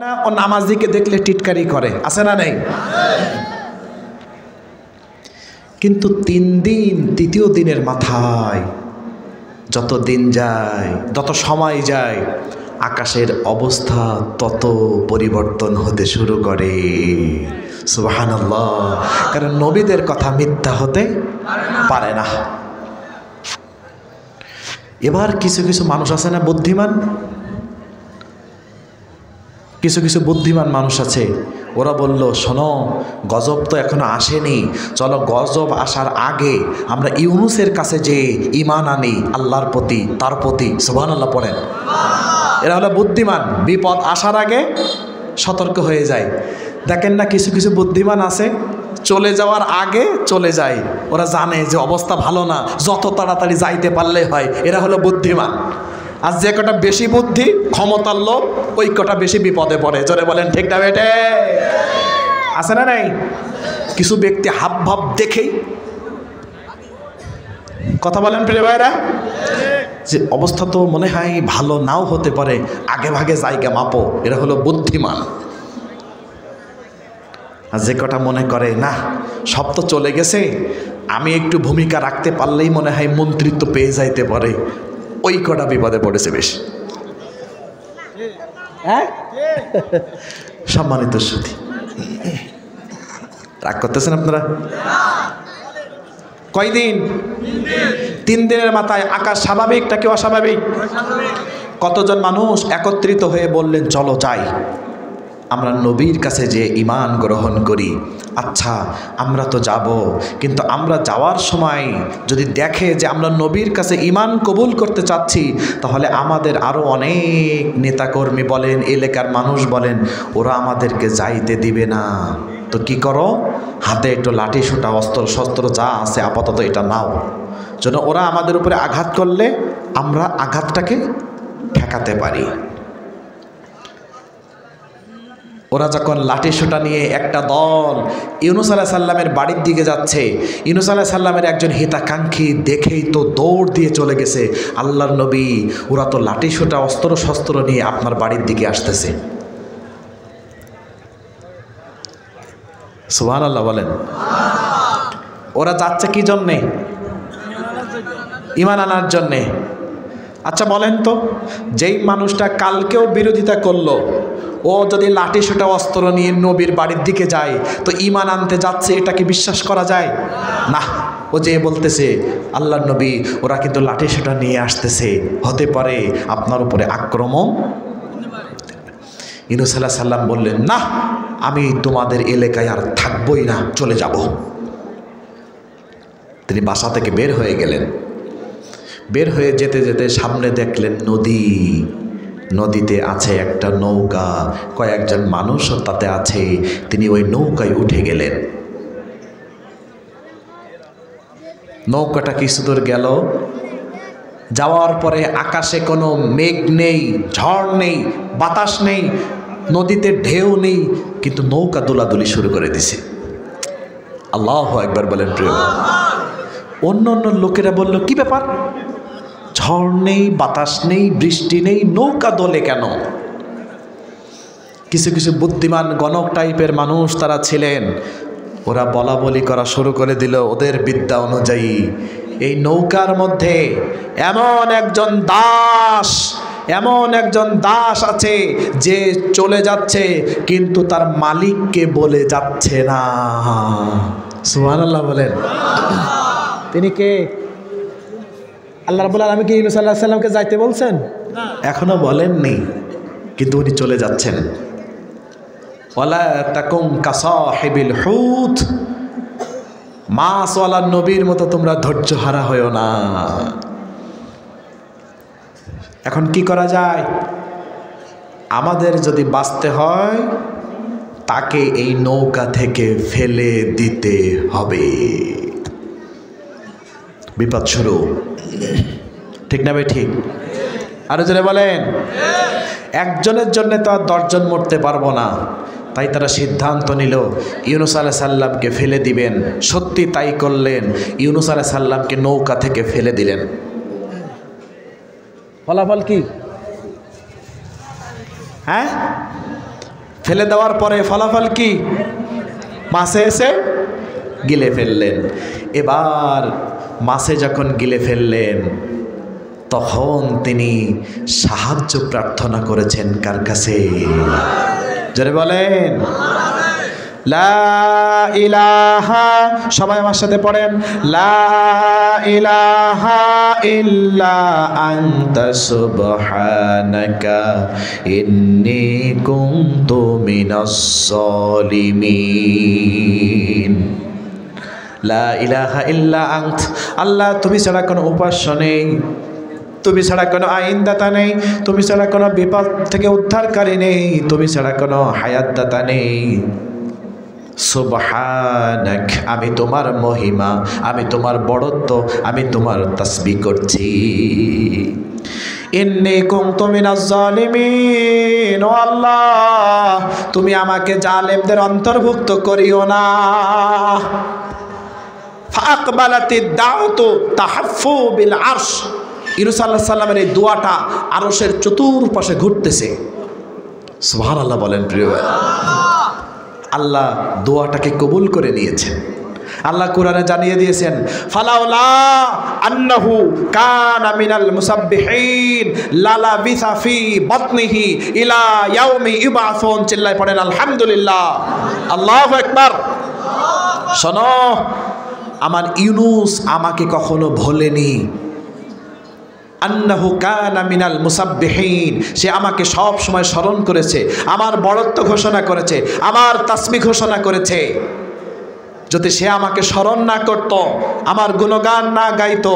না, ও নামাজিকে দেখলে টিটকারি করে, আছে না নেই? কিন্তু 3 দিন, তৃতীয় দিনের মাথায় যত দিন যায়, যত সময় যায়, আকাশের অবস্থা তত পরিবর্তন হতে শুরু করে। সুবহানাল্লাহ। কারণ নবীদের কথা মিথ্যা হতে পারে না। এবার কিছু কিছু মানুষ আছে না বুদ্ধিমান, কিছু কিছু বুদ্ধিমান মানুষ আছে, ওরা বলল শোনো, গজব তো এখনো আসেনি, চলো গজব আসার আগে আমরা ইউনুসের কাছে যে ঈমান আনি আল্লাহর প্রতি, তার প্রতি। সুবহানাল্লাহ পড়েন। এরা হলো বুদ্ধিমান, বিপদ আসার আগে সতর্ক হয়ে যায়। দেখেন না কিছু কিছু বুদ্ধিমান আছে চলে যাওয়ার আগে চলে যায়, ওরা জানে যে অবস্থা ভালো না, যত তাড়াতাড়ি যাইতে পারলে হয়। এরা হলো বুদ্ধিমান। আর যে কটা বেশি বুদ্ধি, ক্ষমতার লোভ, ওই কটা বেশি বিপদে পড়ে। জোরে বলেন ঠিক না বেটে? আছে না নাই? কিছু ব্যক্তি হাব ভাব দেখেই, কথা বলেন প্রিয় ভাইরা, যে অবস্থা তো মনে হয় ভালো নাও হতে পারে, আগে ভাগে জায়গা মাপো। এরা হলো বুদ্ধিমান। আর যে কটা মনে করে না সব তো চলে গেছে, আমি একটু ভূমিকা রাখতে পারলেই মনে হয় মন্ত্রিত্ব পেয়ে যাইতে পারে, ওই কটা বিপদে পড়েছে বেশি। হ্যাঁ, সম্মানিত সুধী, রাগ করতেছেন আপনারা? কয়দিন? 3 দিনের মাথায় আকাশ স্বাভাবিক নাকি অস্বাভাবিক? কতজন মানুষ একত্রিত হয়ে বললেন চলো যাই, আমরা নবীর কাছে যে ঈমান গ্রহণ করি। আচ্ছা আমরা তো যাব, কিন্তু আমরা যাওয়ার সময় যদি দেখে যে আমরা নবীর কাছে ঈমান কবুল করতে চাচ্ছি, তাহলে আমাদের আরও অনেক নেতাকর্মী বলেন, এলাকার মানুষ বলেন, ওরা আমাদেরকে যাইতে দিবে না। তো কি করো, হাতে একটু লাঠি সোটা অস্ত্র শস্ত্র যা আছে আপাতত এটা নাও, যেন ওরা আমাদের উপরে আঘাত করলে আমরা আঘাতটাকে ঠেকাতে পারি। ওরা যখন লাঠি সোটা নিয়ে একটা দল ইউনুস আলাইহিস সালামের বাড়ির দিকে যাচ্ছে, ইউনুস আলাইহিস সালামের একজন হিতাকাঙ্ক্ষী দেখেই তো দৌড় দিয়ে চলে গেছে, আল্লাহর নবী ওরা তো লাঠি সোটা অস্ত্র শস্ত্র নিয়ে আপনার বাড়ির দিকে আসতেছে। সুবহানাল্লাহ বলেন। ওরা যাচ্ছে কি জন্যে? ঈমান আনার জন্যে। আচ্ছা বলেন তো, যেই মানুষটা কালকেও বিরোধিতা করলো, ও যদি লাঠি সোটা অস্ত্র নিয়ে নবীর বাড়ির দিকে যায় তো ঈমান আনতে যাচ্ছে, এটা কি বিশ্বাস করা যায়? না। ও যে বলতেছে আল্লাহর নবী ওরা কিন্তু লাঠি সোটা নিয়ে আসতেছে, হতে পারে আপনার উপরে আক্রমণ। ইউনুস আলাইহিস সালাম বললেন না, আমি তোমাদের এলাকায় আর থাকবই না, চলে যাব। তিনি বাসা থেকে বের হয়ে গেলেন। বের হয়ে যেতে যেতে সামনে দেখলেন নদী, নদীতে আছে একটা নৌকা, কয়েকজন মানুষও তাতে আছে। তিনি ওই নৌকায় উঠে গেলেন। নৌকাটা কিছু দূর গেল, যাওয়ার পরে আকাশে কোনো মেঘ নেই, ঝড় নেই, বাতাস নেই, নদীতে ঢেউ নেই, কিন্তু নৌকা দোলাদুলি শুরু করে দিছে। আল্লাহু আকবার বলেন প্রিয়। অন্য অন্য লোকেরা বলল কি ব্যাপার, ঝড় নেই, বাতাস নেই, বৃষ্টি নেই, নৌকা দোলে কেন? কিছু কিছু বুদ্ধিমান গণক টাইপের মানুষ তারা ছিলেন, ওরা বলা বলি করা শুরু করে দিল ওদের বিদ্যা অনুযায়ী, এই নৌকার মধ্যে এমন একজন দাস আছে যে চলে যাচ্ছে কিন্তু তার মালিককে বলে যাচ্ছে না। সুবহানাল্লাহ বলেন। তিনি কে? আল্লাহ রাব্বুল আলামিন কি ইউনুস আলাইহিস সালামকে যাইতে বলছেন? এখনো বলেননি, কিন্তু উনি চলে যাচ্ছেন। ওয়ালা তাকুম কাসাহিবিল হুত, মাছওয়ালা নবীর মতো তোমরা ধৈর্য হারা হয়েও না। এখন কি করা যায়? আমাদের যদি বাঁচতে হয় তাকে এই নৌকা থেকে ফেলে দিতে হবে। বিপদ শুরু, ঠিক না ভাই? ঠিক। আরো জোরে বলেন। একজনের জন্য তো আর 10 জন মরতে পারবো না, তাই তারা সিদ্ধান্ত নিল ইউনুস আলাইহিস সালামকে ফেলে দিবেন। সত্যি তাই করলেন, ইউনুস আলাইহিস সালামকে নৌকা থেকে ফেলে দিলেন। ফলাফল কি? হ্যাঁ, ফেলে দেওয়ার পরে ফলাফল কি? মাছে এসে গিলে ফেললেন। এবার মাছে যখন গিলে ফেললেন তখন তিনি সাহায্য প্রার্থনা করেছেন কার কাছে? জোরে বলেন লা ইলাহা, সবাই আমার সাথে পড়েন, লা ইলাহা ইল্লা আনতা সুবহানাকা ইন্নী কুনতু মিনাস জালিমিন। লা ইলাহা ইল্লা আনত, আল্লাহ তুমি ছাড়া কোনো উপাস্য নেই, তুমি ছাড়া কোনো আইনদাতা নেই, তুমি ছাড়া কোনো বিপদ থেকে উদ্ধারকারী নেই, তুমি ছাড়া কোনো হায়াতদাতা নেই। সুবহানাক, আমি তোমার মহিমা, আমি তোমার বড়ত্ব, আমি তোমার তাসবিহ করছি। ইন্নী কুনতু মিনাজ জালিমিন, ও আল্লাহ তুমি আমাকে জালেমদের অন্তর্ভুক্ত করিও না। ফাআকবালাতিদ দাওয়াতু তাহাফফু বিল আরশ, ইউনূস আলাইহিস সালামের এই দোয়াটা আরশের চতুর্পাশে ঘুরতেছে। সুবহানাল্লাহ বলেন প্রিয় ভাই। আল্লাহ দোয়াটাকে কবুল করে নিয়েছেন। আল্লাহ কোরআনে জানিয়ে দিয়েছেন ফালাউলা আন্নাহু কানা মিনাল মুসাব্বিহিন লালাবিসা ফি বাতনিহি ইলা ইয়াউমি ইউবাসুন। চিল্লায় পড়েন আলহামদুলিল্লাহ, আল্লাহু আকবার। শোনো, আমার ইউনূস আমাকে কখনো ভোলেনি। আন্নাহু কানা মিনাল মুসাব্বিহিন, সে আমাকে সব সময় স্মরণ করেছে, আমার বড়ত্ব ঘোষণা করেছে, আমার তাসবিহ ঘোষণা করেছে। যদি সে আমাকে স্মরণ না করত, আমার গুণগান না গাইতো,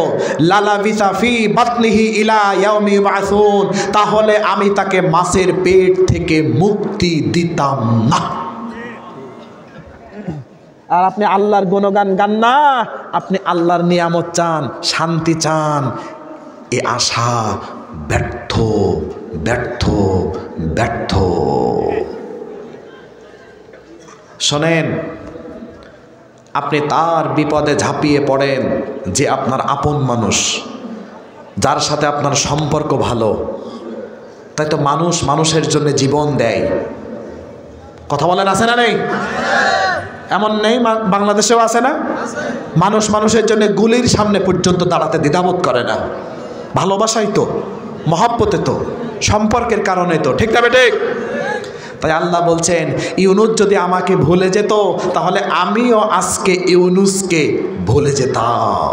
লালাবিসা ফি বাতনিহি ইলা ইয়াউমি ইউবাসুন, তাহলে আমি তাকে মাছের পেট থেকে মুক্তি দিতাম না। আর আপনি আল্লাহর গুণগান গান না, আপনি আল্লাহর নিয়ামত চান, শান্তি চান, এ আশা ব্যর্থ ব্যর্থ ব্যর্থ। শোনেন, আপনি তার বিপদে ঝাঁপিয়ে পড়েন যে আপনার আপন মানুষ, যার সাথে আপনার সম্পর্ক ভালো। তাই তো মানুষ মানুষের জন্য জীবন দেয়। কথা বলেন, আছে না নেই? এমন নেই বাংলাদেশেও আছে না? মানুষ মানুষের জন্য গুলির সামনে পর্যন্ত দাঁড়াতে দ্বিধাবোধ করে না। ভালোবাসাই তো, মহব্বতে তো, সম্পর্কের কারণে তো, ঠিক না বেঠিক? তাই আল্লাহ বলছেন ইউনূস যদি আমাকে ভুলে যেত তাহলে আমিও আজকে ইউনূসকে ভুলে যেতাম।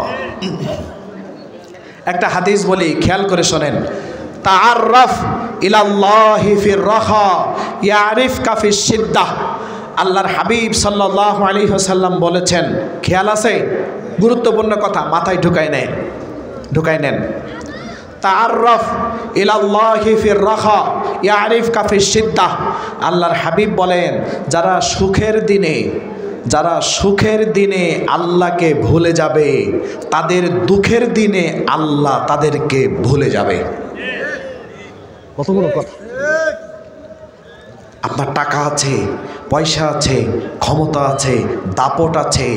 একটা হাদিস বলি, খেয়াল করে শোনেন, তাআররাফ ইলাল্লাহি ফির রাখা ইয়ারিফকা ফিশ শিদ্দাহ। আল্লাহর হাবিব সাল্লাল্লাহু আলাইহি ওয়াসাল্লাম বলেছেন, খেয়াল আছে, গুরুত্বপূর্ণ কথা, মাথায় ঢুকায় নেন। তাআররাফ ইলাল্লাহি ফির রাখা ইয়ারিফকা ফিশ শিদ্দাহ। আল্লাহর হাবিব বলেন, যারা সুখের দিনে আল্লাহকে ভুলে যাবে, তাদের দুঃখের দিনে আল্লাহ তাদেরকে ভুলে যাবে। কতগুলো কথা। আপনার টাকা আছে, পয়সা আছে, ক্ষমতা আছে, দাপট আছে,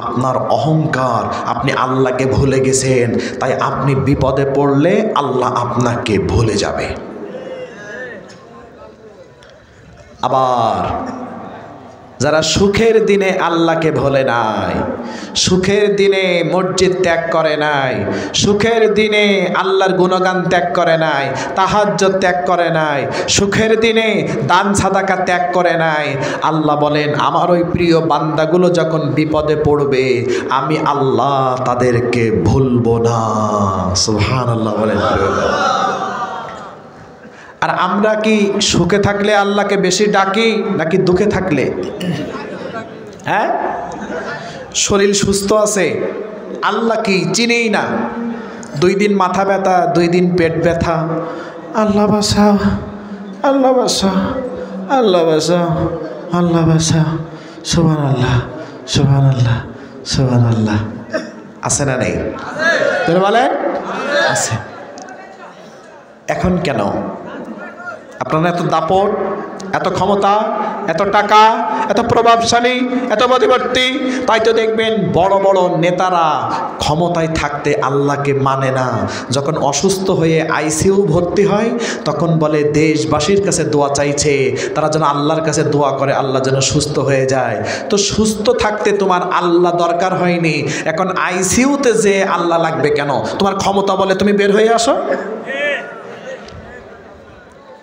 আপনার অহংকার, আপনি আল্লাহকে ভুলে গেছেন, তাই আপনি বিপদে পড়লে আল্লাহ আপনাকে ভুলে যাবে। আবার যারা সুখের দিনে আল্লাহকে ভোলে নাই, সুখের দিনে মসজিদ ত্যাগ করে নাই, সুখের দিনে আল্লাহর গুণগান ত্যাগ করে নাই, তাহাজ্জুদ ত্যাগ করে নাই, সুখের দিনে দান সাদাকা ত্যাগ করে নাই, আল্লাহ বলেন আমার ওই প্রিয় বান্দাগুলো যখন বিপদে পড়বে আমি আল্লাহ তাদেরকে ভুলবো না। সুবহানাল্লাহ বলেন। আর আমরা কি সুখে থাকলে আল্লাহকে বেশি ডাকি নাকি দুঃখে থাকলে? হ্যাঁ, শরীর সুস্থ আছে, আল্লাহ কি চিনেই না, 2 দিন মাথা ব্যথা, 2 দিন পেট ব্যথা, আল্লাহ বাঁচাও, আল্লাহ বাঁচাও, আল্লাহ বাঁচাও, আল্লাহ বাঁচাও, সুবহানাল্লাহ, সুবহানাল্লাহ, সুবহানাল্লাহ। আছে না নেই? বলেন আছে। এখন কেন? আপনারা এত দাপট, এত ক্ষমতা, এত টাকা, এত প্রভাবশালী, এত মধ্যবর্তী, তাই তো দেখবেন বড় বড় নেতারা ক্ষমতায় থাকতে আল্লাহকে মানে না। যখন অসুস্থ হয়ে আইসিইউ ভর্তি হয় তখন বলে দেশবাসীর কাছে দোয়া চাইছে, তারা যেন আল্লাহর কাছে দোয়া করে আল্লাহ যেন সুস্থ হয়ে যায়। তো সুস্থ থাকতে তোমার আল্লাহ দরকার হয়নি, এখন আইসিইউতে যে আল্লাহ লাগবে কেন? তোমার ক্ষমতা বলে তুমি বের হয়ে আসো।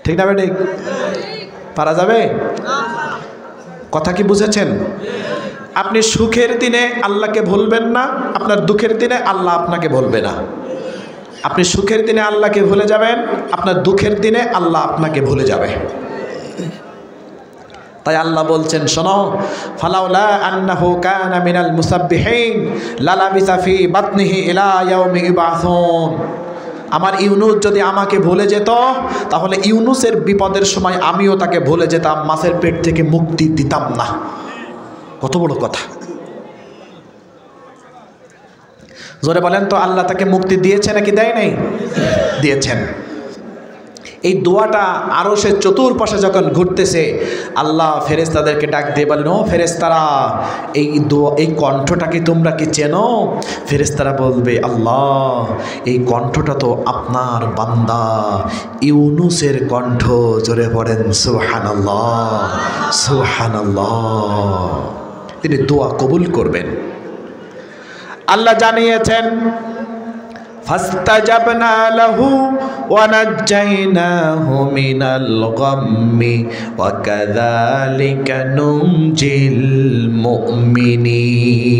ঠিক না বেঠিক? পারা যাবে? কথা কি বুঝেছেন? আপনি সুখের দিনে আল্লাহকে ভুলবেন না, আপনার দুঃখের দিনে আল্লাহ আপনাকে ভুলবে না। আপনি সুখের দিনে আল্লাহকে ভুলে যাবেন, আপনার দুঃখের দিনে আল্লাহ আপনাকে ভুলে যাবে। তাই আল্লাহ বলছেন, শোনো, ফালাউলা আন্নাহু কানা মিনাল মুসাব্বিহিন লালাবিসা ফি বাতনিহি ইলা ইয়াউমি ইউবাসুন। আমার ইউনুস যদি আমাকে ভুলে যেত তাহলে ইউনুসের বিপদের সময় আমিও তাকে ভুলে যেতাম, মাছের পেট থেকে মুক্তি দিতাম না। কত বড় কথা! জোরে বলেন তো, আল্লাহ তাকে মুক্তি দিয়েছে নাকি দেয় নাই? দিয়েছেন। এই দোয়াটা আরশের চতুর্পাশে যখন ঘুরতেছে, আল্লাহ ফেরেশতাদেরকে ডাক দিয়ে বলেন, ও ফেরেশতারা, এই দোয়া, এই কণ্ঠটাকে তোমরা কি চেনো? ফেরেশতারা বলবে, আল্লাহ এই কণ্ঠটা তো আপনার বান্দা ইউনুসের কণ্ঠ। জোরে পড়েন সুবহানাল্লাহ, সুবহানাল্লাহ। তিনি দোয়া কবুল করবেন। আল্লাহ জানিয়েছেন, ফাস্তাজাবনা লাহু ওয়া নাজ্জাইনাহু মিনাল গাম্মি ওয়া কাযালিকা নুনজিল মুমিনিন।